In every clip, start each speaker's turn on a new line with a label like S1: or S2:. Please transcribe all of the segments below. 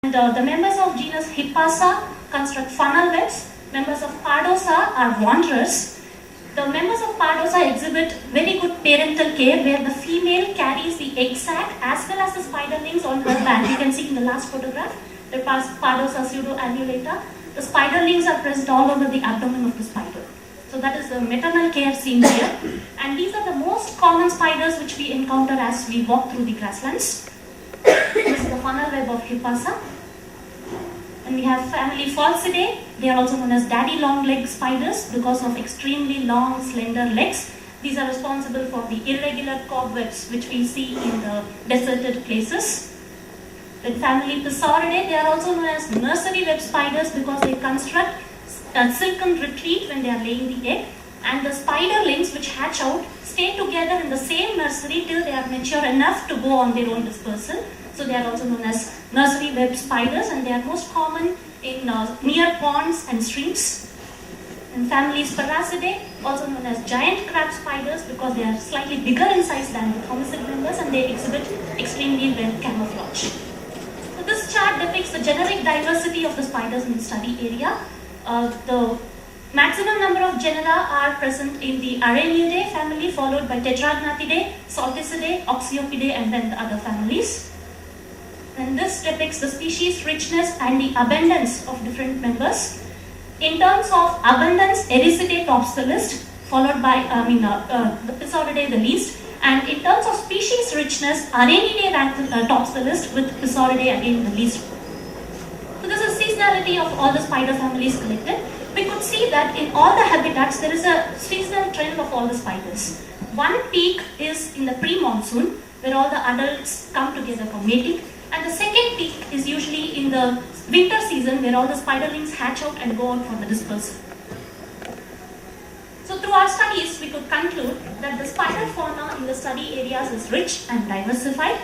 S1: And the members of genus Hippasa construct funnel webs. Members of Pardosa are wanderers. The members of Pardosa exhibit very good parental care where the female carries the egg sac as well as the spiderlings on her back. You can see in the last photograph, the Pardosa pseudoannulata. The spiderlings are present all over the abdomen of the spider. So that is the maternal care seen here. And these are the most common spiders which we encounter as we walk through the grasslands. This is the funnel web of Hippasa. And we have family Phalcidae. They are also known as daddy long leg spiders because of extremely long, slender legs. These are responsible for the irregular cobwebs which we see in the deserted places. Then family Pisauridae, they are also known as nursery web spiders because they construct a silken retreat when they are laying the egg. And the spiderlings which hatch out stay together in the same nursery till they are mature enough to go on their own dispersal. So they are also known as nursery web spiders, and they are most common in near ponds and streams. And families Parasidae, also known as giant crab spiders because they are slightly bigger in size than the thomisiid members and they exhibit extremely well camouflage. So this chart depicts the generic diversity of the spiders in the study area. The maximum number of genera are present in the Araneae family, followed by Tetragnathidae, Salticidae, Oxyopidae, and then the other families. And this depicts the species richness and the abundance of different members. In terms of abundance, Ericidae tops the list, followed by the Pisauridae the least. And in terms of species richness, Araneae tops the list, with Pisauridae again the least. So this is seasonality of all the spider families collected. We could see that in all the habitats there is a seasonal trend of all the spiders. One peak is in the pre-monsoon where all the adults come together for mating, and the second peak is usually in the winter season where all the spiderlings hatch out and go out for the dispersal. So through our studies we could conclude that the spider fauna in the study areas is rich and diversified.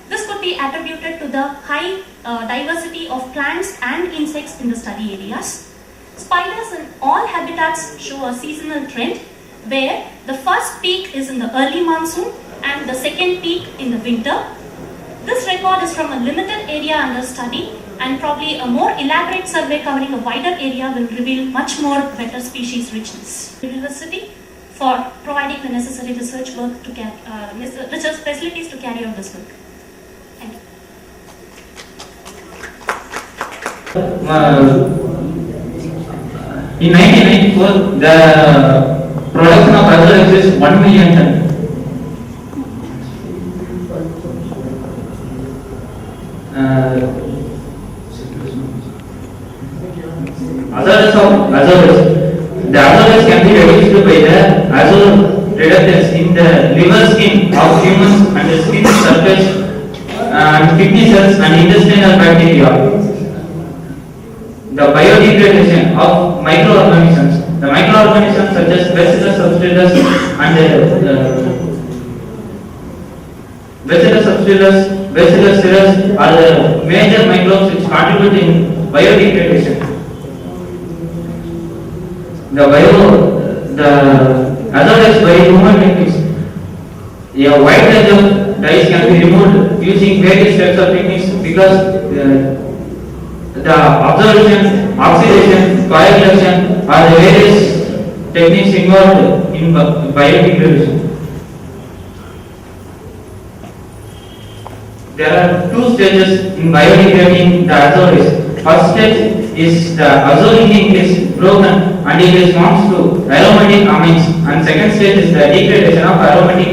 S1: This could be attributed to the high diversity of plants and insects in the study areas. Spiders in all habitats show a seasonal trend where the first peak is in the early monsoon and the second peak in the winter. This record is from a limited area under study, and probably a more elaborate survey covering a wider area will reveal much more better species richness. University for providing the necessary research work to research facilities to carry out this work. Thank you.
S2: In 1994, the production of azure is 1 million ton. The azores can be reduced by the azure reductase in the liver skin of humans and the skin surface and kidney cells and intestinal bacteria. The biodegradation of microorganisms. The microorganisms such as Bacillus subtilis and Bacillus cereus are the major microbes which contribute in biodegradation. The azores by human techniques. A wide range of dyes can be removed using various types of techniques because the absorption, oxidation, coagulation are the various techniques involved in biodegradation. There are two stages in biodegrading the azores. First stage is the azole ink is broken and it is formed to aromatic amines, and second stage is the degradation of aromatic.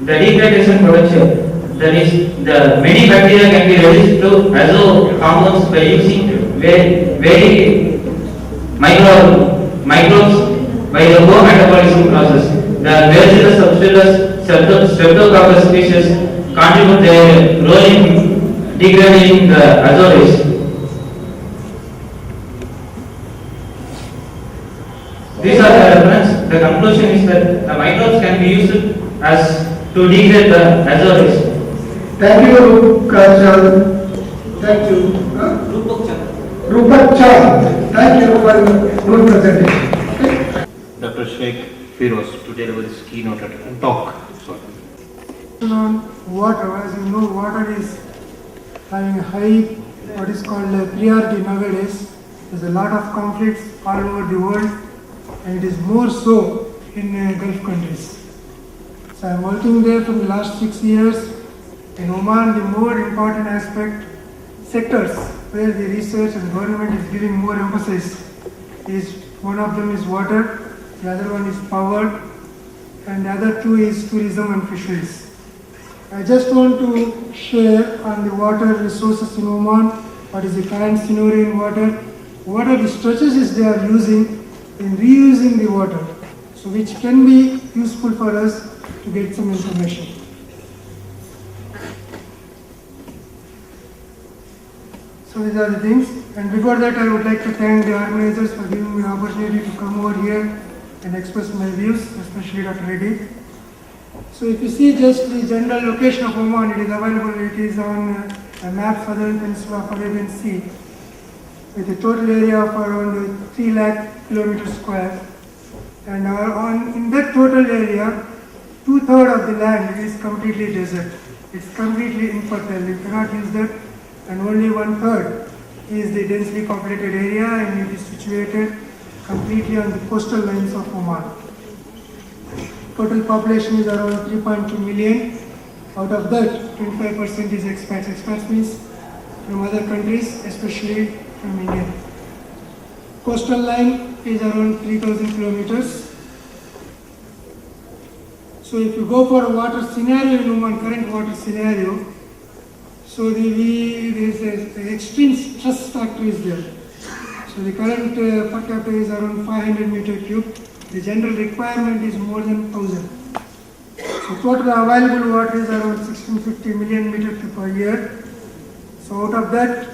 S2: The degradation potential. That is, the many bacteria can be reduced to azo compounds by using very microbes by the co-metabolism process. The Bacillus subtilis streptococcus species contribute their role in degrading the azores. These are the reference. The conclusion is that the microbes can be used as to degrade the azores.
S3: Thank you, Kajal. Thank you. Rupak Chand. Thank you for good presentation.
S4: Dr. Sheikh Firoz to deliver this keynote talk. Sorry. on water. As you know, water is having a high, what is called a priority nowadays. There's a lot of conflicts all over the world, and it is more so in Gulf countries. So I'm working there for the last 6 years. In Oman, the more important sectors where the research and government is giving more emphasis is, one of them is water, the other one is power, and the other two is tourism and fisheries. I just want to share on the water resources in Oman, what is the current scenario in water, what are the strategies they are using in reusing the water, so which can be useful for us to get some information. So these are the things, and before that I would like to thank the organizers for giving me the opportunity to come over here and express my views, especially Dr. Reddy. So if you see just the general location of Oman, it is available, it is on a map southern peninsula of Arabian Sea, with a total area of around 3 lakh kilometers square. And in that total area, 2/3 of the land is completely desert. It's completely infertile, you cannot use that, and only 1/3 is the densely populated area, and it is situated completely on the coastal lines of Oman. Total population is around 3.2 million. Out of that, 25% is expats. Expats means from other countries, especially from India. Coastal line is around 3,000 kilometers. So if you go for a water scenario in Oman, current water scenario, so there is an extreme stress factor is there. So the current per capita is around 500 meter cube. The general requirement is more than 1,000. So total available water is around 1650 million meter cube per year. So out of that,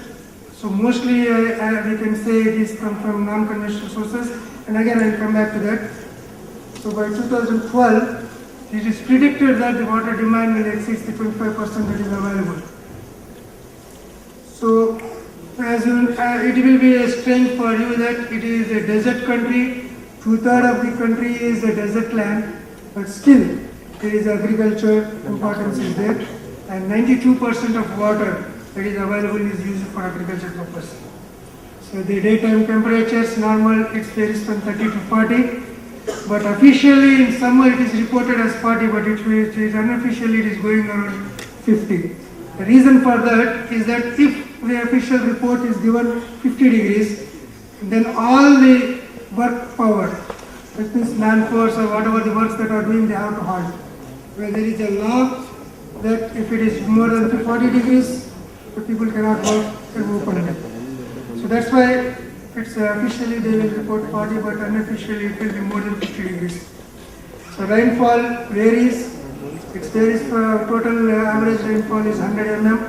S4: so mostly we can say it is from non-conventional sources. And again, I will come back to that. So by 2012, it is predicted that the water demand will exceed the 25% that is available. So as you, it will be a strength for you that it is a desert country. 2/3 of the country is a desert land, but still there is agriculture importance is there, and 92% of water that is available is used for agriculture purpose. So the daytime temperatures normal, it varies from 30 to 40, but officially in summer it is reported as 40, but it is unofficially it is going around 50. The reason for that is that if the official report is given 50 degrees, then all the work power, that means man force or whatever the works that are doing, they have to halt. Where there is a law that if it is more than 40 degrees, the people cannot work and work on it. So that's why it's officially they will report 40, but unofficially it will be more than 50 degrees. So rainfall varies. It varies for total average rainfall is 100 mm,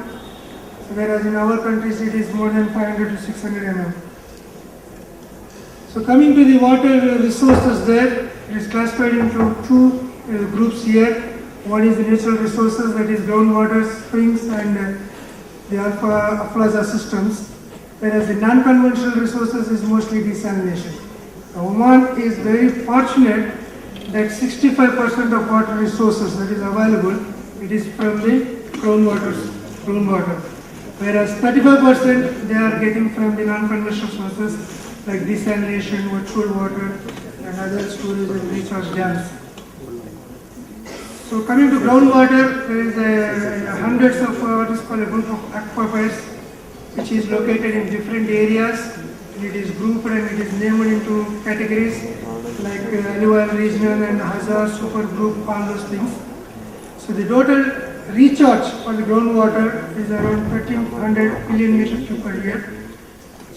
S4: whereas in our countries it is more than 500 to 600 mm. So coming to the water resources there, it is classified into two groups here. One is the natural resources, that is groundwater, springs, and the Aflaza systems, whereas the non-conventional resources is mostly desalination. Oman is very fortunate that 65% of water resources that is available, it is from the groundwater, whereas 35% they are getting from the non-conventional sources like desalination, virtual water, and other storage and recharge dams. So coming to groundwater, there is hundreds of what is called a group of aquifers, which is located in different areas. It is grouped and it is named into categories like alluvial, regional, and hazard, super group, all those things. So the total recharge for the groundwater is around 1300 billion meters cube per year.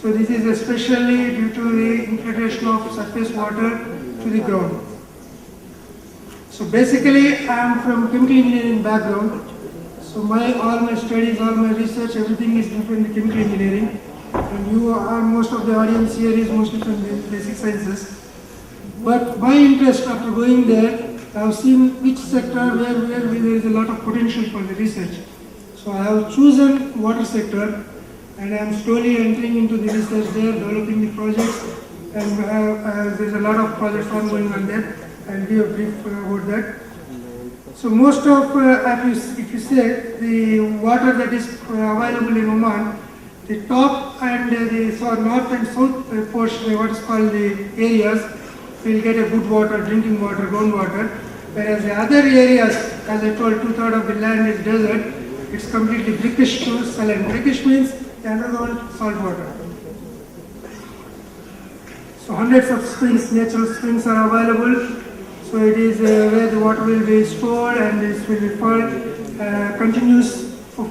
S4: So this is especially due to the infiltration of surface water to the ground. So basically I am from chemical engineering background. So all my studies, all my research, everything is from the chemical engineering. And you are, most of the audience here is mostly from the basic sciences. But my interest after going there, I have seen which sector where there is a lot of potential for the research. So I have chosen water sector, and I am slowly entering into the research there, developing the projects, and there is a lot of projects ongoing on that. I'll give a brief about that. So most of, if you say, the water that is available in Oman, the top and the north and south portion, what is called the areas, will get a good water, drinking water, groundwater, whereas the other areas, as I told, 2/3 of the land is desert, it's completely brackish to saline. Brackish means the underground salt water. So hundreds of springs, natural springs are available. So it is where the water will be stored and this will be filled. Continuous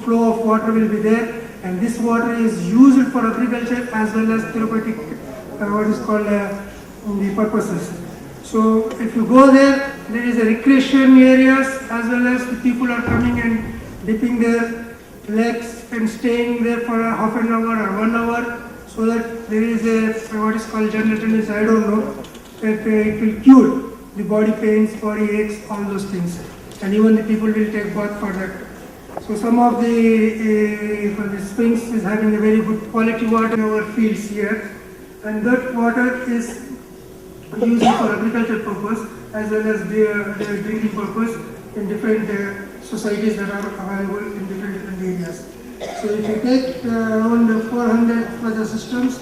S4: flow of water will be there, and this water is used for agriculture as well as therapeutic, what is called the purposes. So if you go there, there is a recreation areas as well as the people are coming and dipping their legs and staying there for a half an hour or 1 hour, so that there is a what is called general tendency, I don't know, that it will cure the body pains, body aches, all those things, and even the people will take bath for that. So some of the springs is having a very good quality water in our fields here, and that water is used for agricultural purpose as well as the drinking purpose in different societies that are available in different areas. So if you take around 400 further systems,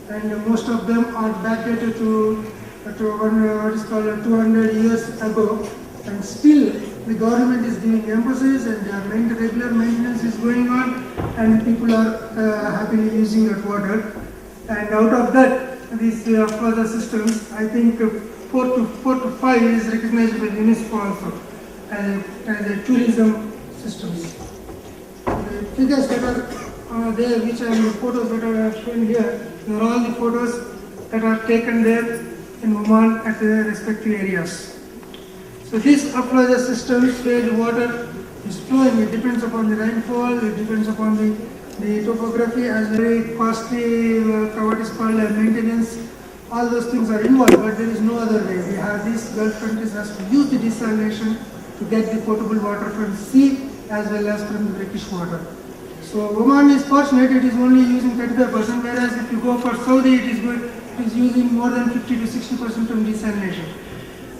S4: and most of them are backdated to what is called 200 years ago, and still the government is giving emphasis and regular maintenance is going on, and people are happily using that water. And out of that, these further systems, I think 4 to 5 is recognized by UNESCO also as a tourism systems. The figures that are there, which are the photos that I have shown here, they are all the photos that are taken there in Oman at the respective areas. So these upflow systems where the water is flowing, it depends upon the rainfall, it depends upon the topography, as very costly what is called maintenance, all those things are involved, but there is no other way. We have these Gulf countries has to use the desalination to get the potable water from sea as well as from the brackish water. So Oman is fortunate, it is only using 35%, whereas if you go for Saudi, it is using more than 50 to 60% from desalination.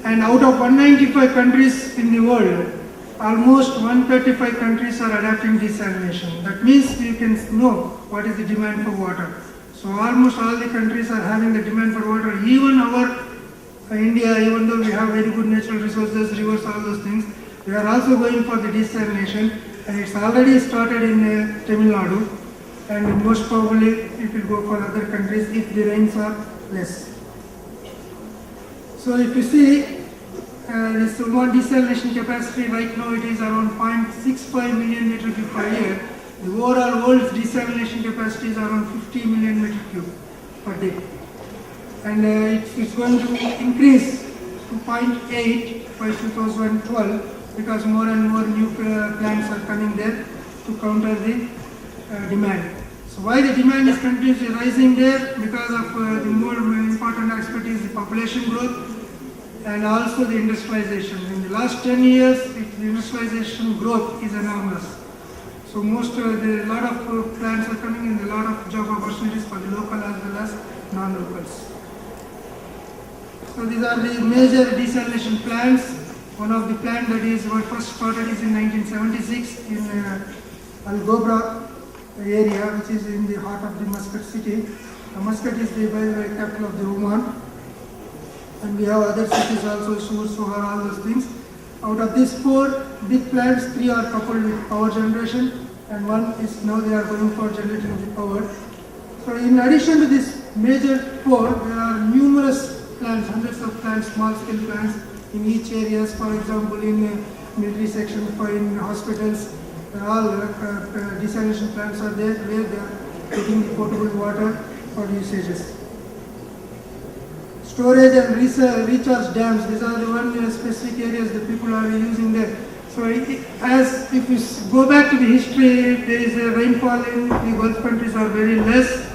S4: And out of 195 countries in the world, almost 135 countries are adopting desalination. That means you can know what is the demand for water. So almost all the countries are having the demand for water. Even our India, even though we have very good natural resources, rivers, all those things, we are also going for the desalination, and it's already started in Tamil Nadu, and most probably it will go for other countries if the rains are less. So if you see this Oman desalination capacity right now, it is around 0.65 million meter cube per year. The overall world's desalination capacity is around 50 million meter cube per day, and it's going to increase to 0.8 by 2012 because more and more new plants are coming there to counter the demand. So why the demand is continuously rising there? Because of the more important aspect is the population growth and also the industrialization. In the last 10 years, the industrialization growth is enormous. So a lot of plants are coming in, a lot of job opportunities for the local as well as non-locals. So these are the major desalination plants. One of the plants that is first started is in 1976 in Al Gobra area, which is in the heart of the Muscat city. Muscat is the capital of the Oman, and we have other cities also, Sur, Sohar, all those things. Out of these 4 big plants, 3 are coupled with power generation, and 1 is now they are going for generating the power. So in addition to this major 4, there are numerous plants, hundreds of plants, small scale plants in each areas. For example, in military section, in hospitals, all desalination plants are there where they are taking the potable water for usages. Storage and recharge dams, these are the one specific areas that people are using there. So if you go back to the history, there is a rainfall in the Gulf countries are very less,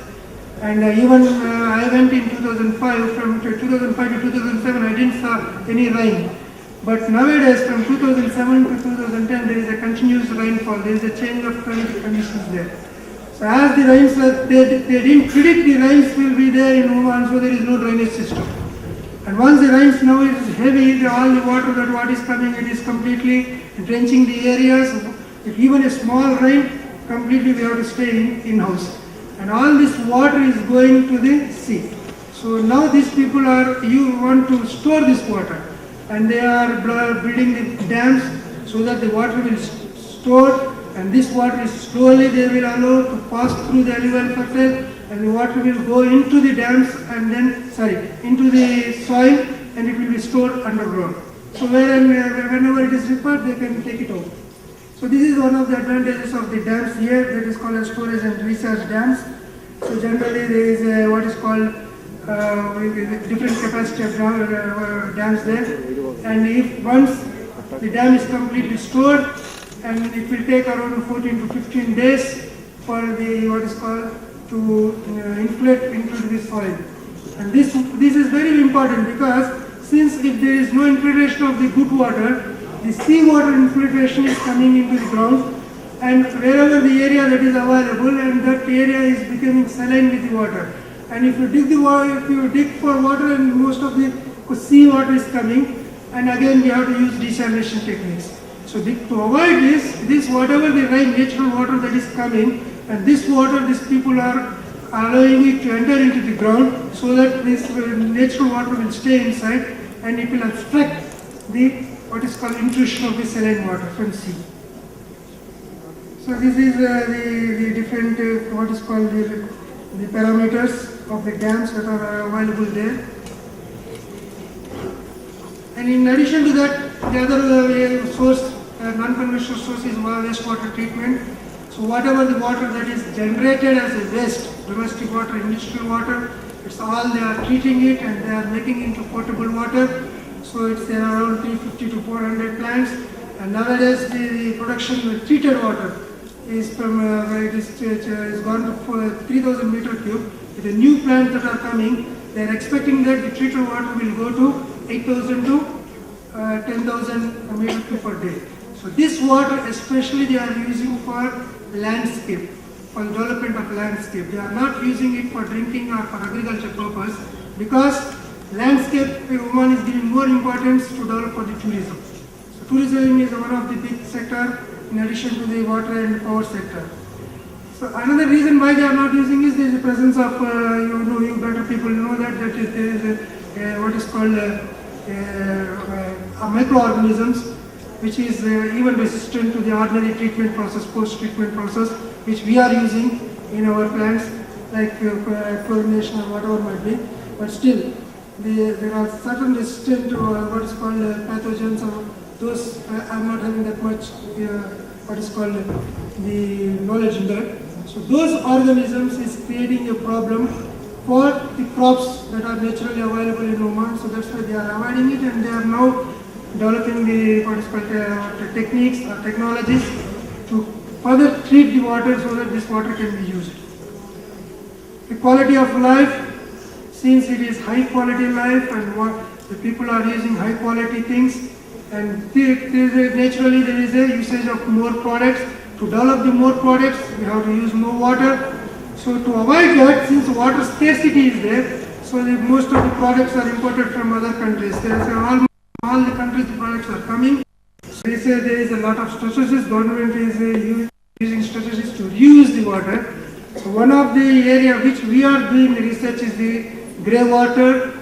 S4: and even I went in 2005, from 2005 to 2007 I didn't saw any rain. But nowadays from 2007 to 2010 there is a continuous rainfall, there is a change of climatic conditions there. So as the rains, they didn't predict the rains will be there in Oman, so there is no drainage system. And once the rains now it is heavy, all the water that what is coming, it is completely drenching the areas. If even a small rain, completely we have to stay in-house. And all this water is going to the sea. So now these people you want to store this water, and they are building the dams so that the water will store, and this water is slowly they will allow to pass through the alluvial fertile, and the water will go into the dams and then, into the soil, and it will be stored underground. So whenever it is required, they can take it out. So this is one of the advantages of the dams here, that is called as storage and recharge dams. So generally there is what is called different capacity of dams there, and if once the dam is completely stored, and it will take around 14 to 15 days for the what is called to inflate into the soil. And this is very important, because since if there is no infiltration of the good water, the seawater infiltration is coming into the ground, and wherever the area that is available, and that area is becoming saline with the water. And if you dig for water, and most of the sea water is coming, and again we have to use desalination techniques. So to avoid this whatever the rain, natural water that is coming, and this water, these people are allowing it to enter into the ground, so that this natural water will stay inside, and it will obstruct the what is called intrusion of the saline water from sea. So this is the different what is called the parameters of the dams that are available there. And in addition to that, the other source, non-conventional source, is wastewater treatment. So whatever the water that is generated as a waste, domestic water, industrial water, it's all they are treating it, and they are making into potable water. So it's there are around 350 to 400 plants. And nowadays the production with treated water is from it is gone to 3,000 meter cube. With the new plants that are coming, they are expecting that the treated water will go to 8,000 to 10,000 meter cube per day. So this water especially they are using for landscape, for the development of landscape. They are not using it for drinking or for agriculture purpose, because landscape woman is giving more importance to develop for the tourism. So tourism is one of the big sector in addition to the water and power sector. So another reason why they are not using is there is the presence of you better people know that there is what is called microorganisms, which is even resistant to the ordinary treatment process, post-treatment process, which we are using in our plants, like chlorination or whatever might be. But still, there are certain resistant to what is called pathogens, or those I am not having that much what is called the knowledge in that. So those organisms is creating a problem for the crops that are naturally available in Oman. So that's why they are avoiding it, and they are now developing the what is called techniques or technologies to further treat the water so that this water can be used. The quality of life, since it is high quality life, and the people are using high quality things, and naturally there is a usage of more products. To develop the more products, we have to use more water. So to avoid that, since water scarcity is there, so most of the products are imported from other countries. There is all the countries the products are coming. So they say there is a lot of strategies. Government is using strategies to reuse the water. So one of the area which we are doing the research is the grey water,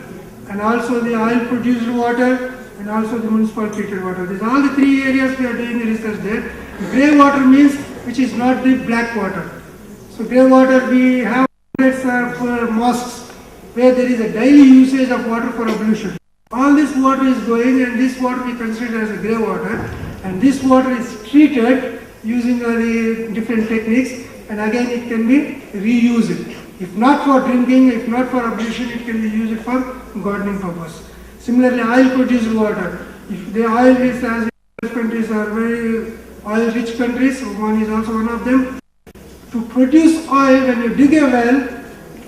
S4: and also the oil produced water, and also the municipal treated water. These are all the three areas we are doing the research there. Grey water means which is not the black water. So grey water, we have hundreds of mosques where there is a daily usage of water for ablution. All this water is going, and this water we consider as a grey water, and this water is treated using the different techniques, and again it can be reused. If not for drinking, if not for ablution, it can be used for gardening purpose. Similarly, oil produced water. If the oil is, as countries are very oil rich countries, Oman is also one of them. To produce oil, when you dig a well,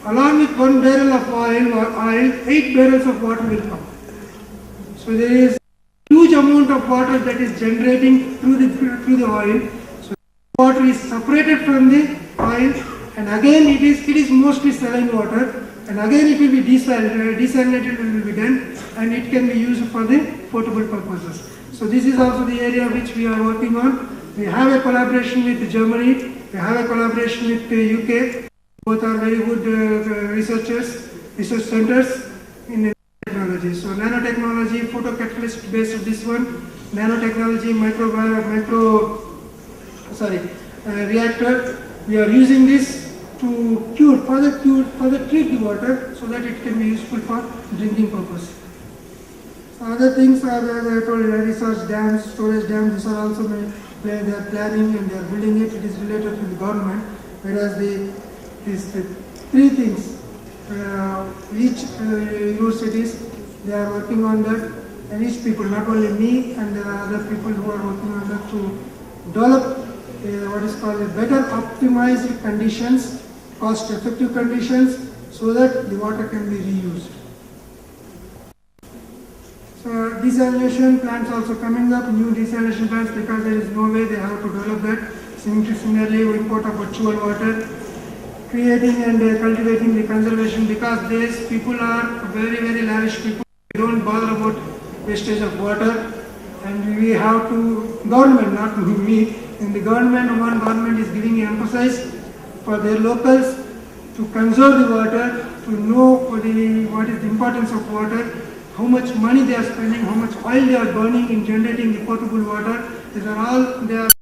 S4: along with 1 barrel of oil, 8 barrels of water will come. So there is huge amount of water that is generating through the oil. So water is separated from the oil, and again it is mostly saline water. and again it will be desalinated will be done, and it can be used for the potable purposes. So this is also the area which we are working on. We have a collaboration with Germany, we have a collaboration with UK. Both are very good research centers in technology. So nanotechnology, photocatalyst based this one, nanotechnology, reactor. We are using this to further treat the water so that it can be useful for drinking purpose. So other things are, as I told, research dams, storage dams. These are also where they are planning and they are building it. It is related to the government, whereas these three things, each universities, they are working on that, and each people, not only me, and there are other people who are working on that to develop what is called a better optimized conditions, cost effective conditions, so that the water can be reused. So desalination plants also coming up, new desalination plants, because there is no way they have to develop that. Similarly, import of virtual water, creating and cultivating the conservation, because these people are very lavish people. They don't bother about wastage of water, and we have to, government, not me, in the government, one government is giving emphasis for their locals to conserve the water, to know what is the importance of water, how much money they are spending, how much oil they are burning in generating the potable water. These are all, they are